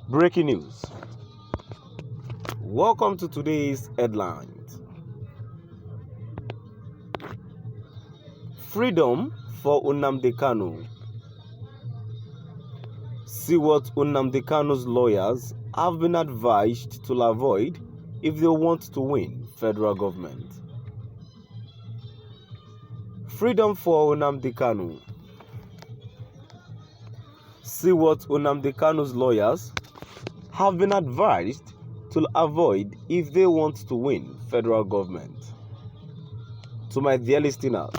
Breaking news. Welcome to today's headlines. Freedom for NNAMDI Kanu. See what NNAMDI Kanu's lawyers have been advised to avoid if they want to win federal government. Freedom for NNAMDI Kanu. See what NNAMDI Kanu's lawyers have been advised to avoid if they want to win federal government. To my dear listeners,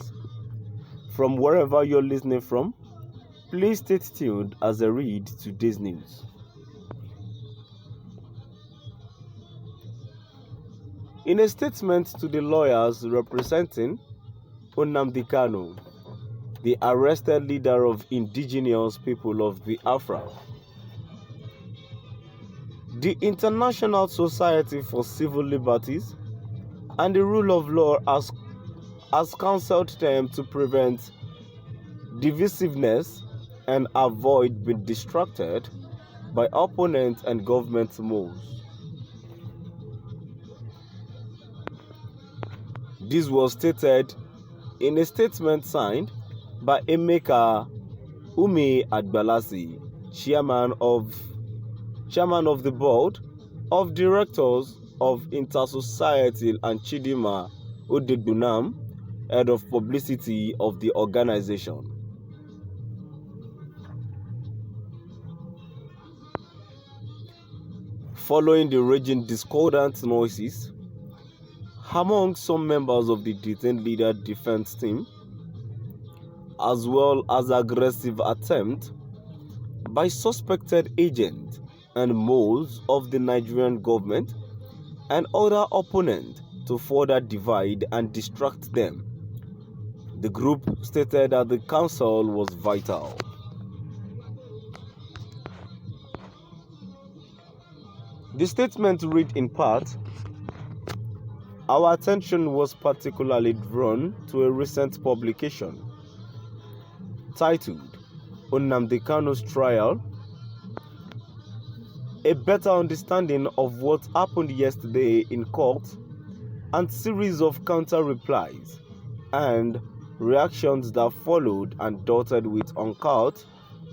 from wherever you're listening from, please stay tuned as I read today's news. In a statement to the lawyers representing NNAMDI Kanu, the arrested leader of indigenous people of Biafra, the International Society for Civil Liberties and the Rule of Law has counseled them to prevent divisiveness and avoid being distracted by opponents and government moves. This was stated in a statement signed by Emeka Umi Agbalasi, chairman of the board of directors of Intersociety, and Chidima Odegbunam, head of publicity of the organization. Following the raging discordant noises among some members of the detained leader defense team, as well as aggressive attempt by suspected agents and moles of the Nigerian government and other opponents to further divide and distract them, the group stated that the council was vital. The statement read in part, "Our attention was particularly drawn to a recent publication titled NNAMDI Kanu's Trial, a better understanding of what happened yesterday in court, and series of counter-replies and reactions that followed and dotted with uncouth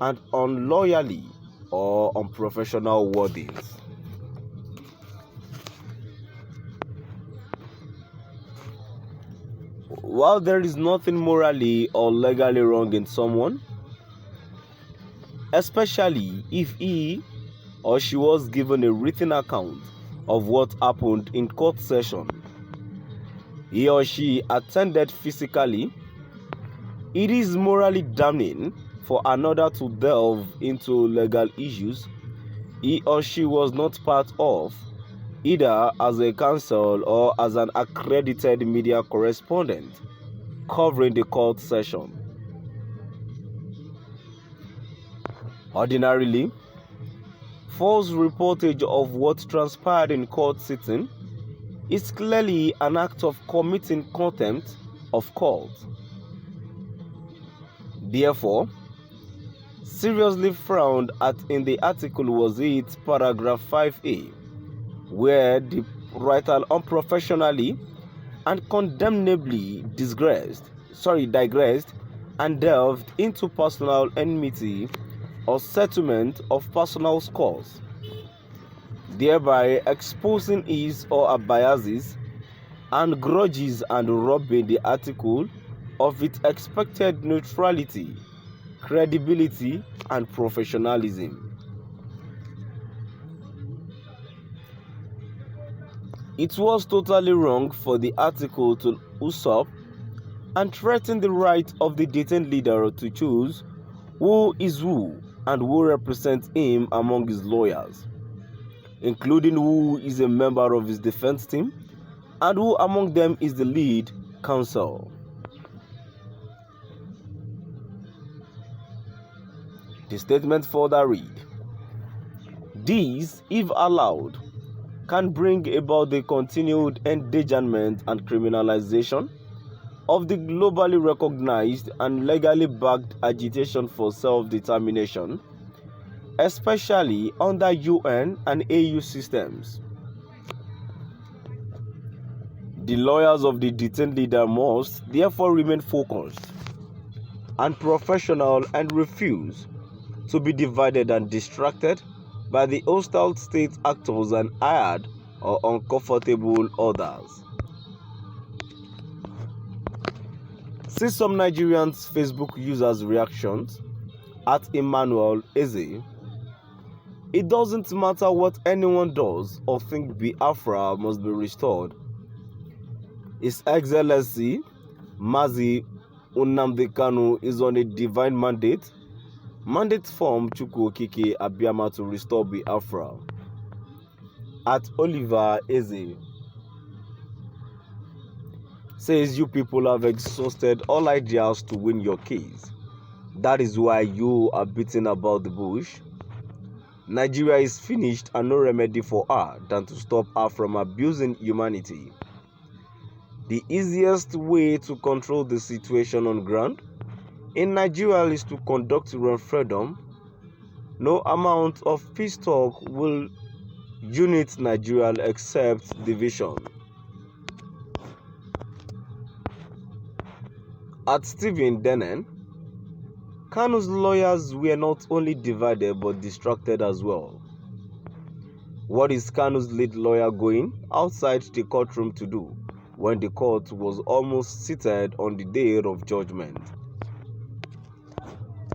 and unlawyerly or unprofessional wordings." While there is nothing morally or legally wrong in someone, especially if he or she was given a written account of what happened in court session, he or she attended physically, it is morally damning for another to delve into legal issues he or she was not part of, either as a counsel or as an accredited media correspondent covering the court session. Ordinarily, false reportage of what transpired in court sitting is clearly an act of committing contempt of court. Therefore, seriously frowned at in the article was its paragraph 5A, where the writer unprofessionally and condemnably digressed and delved into personal enmity or settlement of personal scores, thereby exposing his or her biases and grudges and robbing the article of its expected neutrality, credibility, and professionalism. It was totally wrong for the article to usurp and threaten the right of the detained leader to choose who is who and who represents him among his lawyers, including who is a member of his defense team and who among them is the lead counsel. The statement further read, "These, if allowed, can bring about the continued endangerment and criminalization of the globally recognized and legally backed agitation for self-determination especially under UN and AU systems. The lawyers of the detained leader must therefore remain focused and professional and refuse to be divided and distracted by the hostile state actors and hired or uncomfortable others. See some Nigerians' Facebook users' reactions at Emmanuel Eze. It doesn't matter what anyone does or think, Biafra must be restored. His Excellency Mazi NNAMDI Kanu is on a divine mandate from Chukwu Okike Abiyama to restore Biafra. At Oliver Eze says, you people have exhausted all ideas to win your case. That is why you are beating about the bush. Nigeria is finished and no remedy for her than to stop her from abusing humanity. The easiest way to control the situation on ground in Nigeria is to conduct referendum. No amount of peace talk will unite Nigeria except division. At Stephen Denen, KANU'S lawyers were not only divided but distracted as well. What is KANU'S lead lawyer going outside the courtroom to do when the court was almost seated on the day of judgment?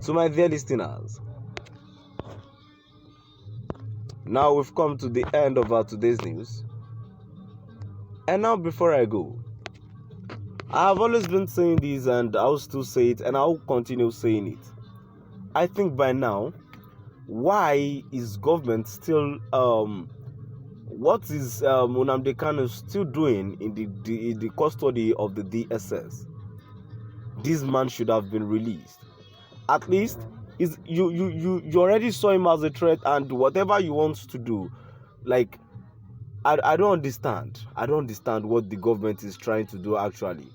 To my dear listeners, now we've come to the end of our today's news. And now before I go, I have always been saying this and I'll still say it and I'll continue saying it. I think by now, why is government still, what is NNAMDI Kanu still doing in the custody of the DSS? This man should have been released. At least, you already saw him as a threat, and whatever you want to do, like, I don't understand. I don't understand what the government is trying to do actually.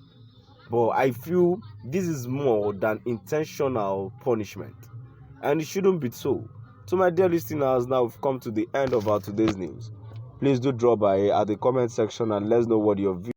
But I feel this is more than intentional punishment, and it shouldn't be so. To my dear listeners, now we've come to the end of our today's news. Please do drop by at the comment section and let us know what your view